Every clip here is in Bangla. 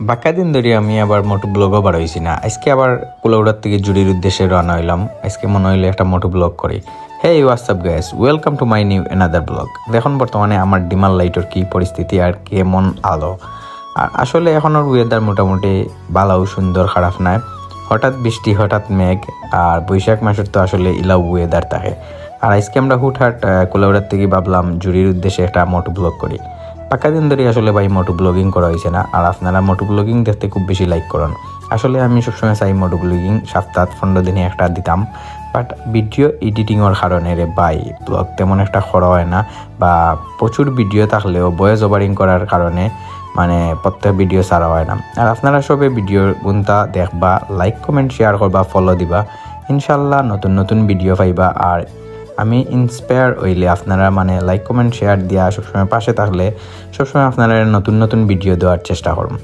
বাক্কা দিন ধরে আমি আবার মোটো ব্লগও বাড়াইছি না। আজকে আবার কুলাউড়ার থেকে জুড়ির উদ্দেশ্যে রওনা হইলাম। আজকে মনে হইলে একটা মোটো ব্লগ করি। Hey WhatsApp guys, welcome to my new another vlog. দেখুন বর্তমানে আমার ডিমার লাইটের কি পরিস্থিতি আর কেমন আলো। আর আসলে এখনের ওয়েদার মোটামুটি ভালো, সুন্দর, খারাপ নাই। হঠাৎ বৃষ্টি, হঠাৎ মেঘ। আর বৈশাখ মাসের তো আসলে ইলাও ওয়েদার থাকে। আর আজকে আমরা হুটহাট কুলাউড়ার থেকে ভাবলাম জুড়ির উদ্দেশ্যে একটা মোটো ব্লগ করি। পাক্কা দিন ধরে আসলে ভাই মোটো ব্লগিং করা হয়েছে না। আর আপনারা মোটো ব্লগিং দেখতে খুব বেশি লাইক করেন। আসলে আমি সবসময় চাই মোটো ব্লগিং 7-8-15 দিনে একটা দিতাম, বাট ভিডিও এডিটিংয়ের কারণে রে ভাই ব্লগ তেমন একটা করা হয় না, বা প্রচুর ভিডিও থাকলেও ভয়েস ওভারিং করার কারণে মানে প্রত্যেক ভিডিও ছাড়া হয় না। আর আপনারা সবে ভিডিওর গুণটা দেখবা, লাইক কমেন্ট শেয়ার করবা, ফলো দিবা, ইনশাল্লাহ নতুন নতুন ভিডিও পাইবা। আর আমি ইন্সপায়ার হইলে আপনারা মানে লাইক কমেন্ট শেয়ার দিয়া সবসময় পাশে থাকলে সবসময় আপনারা নতুন নতুন ভিডিও দেওয়ার চেষ্টা করুন।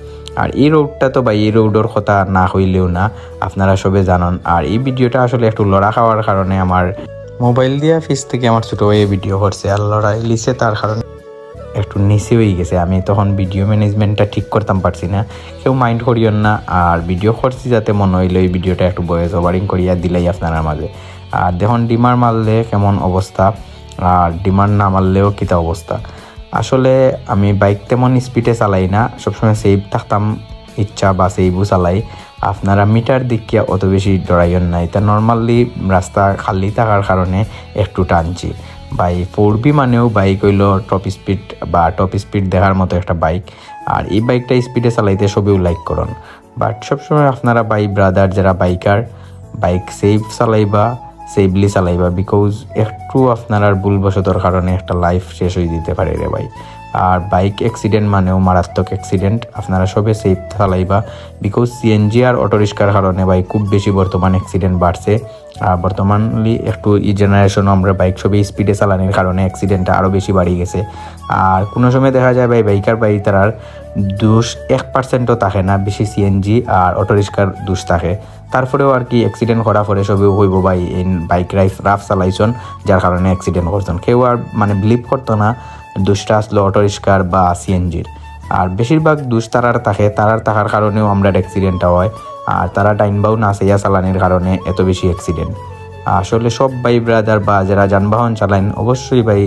আর এই রোডটা তো ভাই এই রোডের কথা না হইলেও না, আপনারা সবে জানান। আর এই ভিডিওটা আসলে একটু লড়া খাওয়ার কারণে আমার মোবাইল দিয়া ফিস থেকে আমার ছোটো ভাইয়ে ভিডিও করছে, আর লড়াই লিছে তার কারণে একটু নিচে হয়ে গেছে। আমি তখন ভিডিও ম্যানেজমেন্টটা ঠিক করতাম পারছি না, কেউ মাইন্ড করিও না। আর ভিডিও করছি যাতে মনে হইলো এই ভিডিওটা একটু ভয়েস ওভারিং করিয়া দিলাই আপনারা মাঝে। আর দেখুন ডিমার মারলে কেমন অবস্থা, আর ডিমার না মারলেও কিতা অবস্থা। আসলে আমি বাইক তেমন স্পিডে চালাই না, সবসময় সেফ থাকতাম ইচ্ছা বা সেফও চালাই। আপনারা মিটার দিকিয়া অত বেশি ডরাইন নাই, তা নর্মালি রাস্তা খালি থাকার কারণে একটু টানছি। বাই 4B মানেও বাইক হইল টপ স্পিড বা টপ স্পিড দেখার মতো একটা বাইক। আর এই বাইকটা স্পিডে চালাইতে সবেও লাইক করুন। বাট সবসময় আপনারা ব্রাদার যারা বাইকার, বাইক সেফ চালাইবা, সেফলি চালাইবা, বিকজ একটু আপনার ভুলবশতর কারণে একটা লাইফ শেষ হয়ে দিতে পারে রে ভাই। আর বাইক অ্যাক্সিডেন্ট মানেও মারাত্মক অ্যাক্সিডেন্ট। আপনারা সবে সেফ চালাইবা, বিকজ সিএনজি আর অটোরিক্সার কারণে ভাই খুব বেশি বর্তমান অ্যাক্সিডেন্ট বাড়ছে। আর বর্তমানলি একটু এই জেনারেশনও আমরা বাইক সবে স্পিডে চালানোর কারণে অ্যাক্সিডেন্টটা আরও বেশি বাড়িয়ে গেছে। আর কোনো সময় দেখা যায় ভাই বাইকার তার দোষ 1%ও থাকে না, বেশি সিএনজি আর অটোরিক্সার দোষ থাকে। তারপরেও আর কি অ্যাক্সিডেন্ট করা পরে সবেও হইব ভাই এই বাইক রাফ চালাইছন যার কারণে অ্যাক্সিডেন্ট করছেন। কেউ আর মানে বিলিভ করতো না দোষটা আসলো অটোরিক্সার বা সিএনজির। আর বেশিরভাগ দোষ তারার থাকার কারণেও আমরা অ্যাক্সিডেন্টটা হয়। আর তারা টাইমবাও না চাইয়া চালানোর কারণে এত বেশি অ্যাক্সিডেন্ট। আসলে সব ভাই ব্রাদার বা যারা যানবাহন চালান অবশ্যই ভাই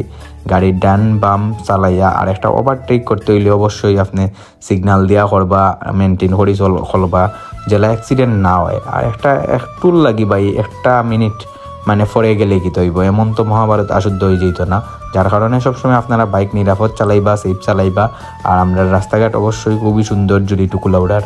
গাড়ির ডান বাম চালাইয়া আর একটা ওভারটেক করতে হইলে অবশ্যই আপনি সিগন্যাল দেওয়া করবা, মেনটেন করি চলবা, যেটা অ্যাক্সিডেন্ট না হয়। আর একটু লাগি ভাই একটা মিনিট মানে পরে গেলে কি তৈব, এমন তো মহাভারত আশুদ্ধ হয়ে যেত না। যার কারণে সবসময় আপনারা বাইক নিরাপদ চালাইবা, সেফ চালাইবা। আর আমরা রাস্তাঘাট অবশ্যই খুবই সুন্দর জুড়ি কুলাউড়ার।